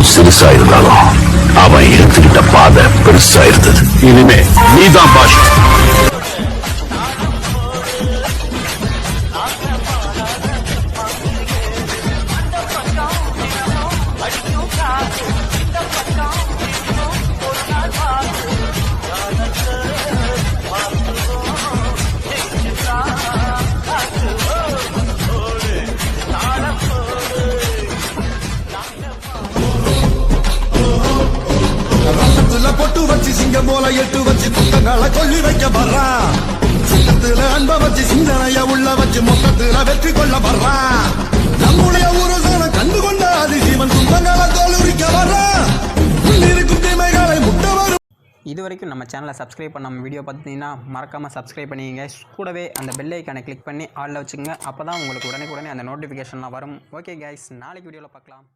உருவம் சிறுசா இருந்தாலும் அவன் எடுத்துக்கிட்ட பாதை பெருசா இருந்தது. இனிமே நீதான் பாஷா. பொட்டு வச்சு சிங்கம் போல எட்டு வச்சு குத்தங்களை கொல்லி வைக்க வர்றான். சிங்கத்துல அன்ப வச்சு சிந்தனைய உள்ள வச்சு மொத்தத்துல வெற்றி கொள்ள வர்றான். நம்முடைய ஊரசன கண்டு கொண்ட அதிசீவன் துன்பங்களை தோலுரிக்க வர்றான். இருக்கும் தீமைகளை முட்ட வரும். இது வரைக்கும் நம்ம சேனலை சப்ஸ்கிரைப் பண்ணாமல் வீடியோ பார்த்தீங்கன்னா மறக்காமல் சப்ஸ்கிரைப் பண்ணிக்கங்க. கூடவே அந்த பெல் ஐக்கானை கிளிக் பண்ணி ஆளில் வச்சுக்கோங்க. அப்போ தான் உங்களுக்கு உடனே அந்த நோட்டிஃபிகேஷன்லாம் வரும். ஓகே கைஸ், நாளைக்கு வீடியோவில் பார்க்கலாம்.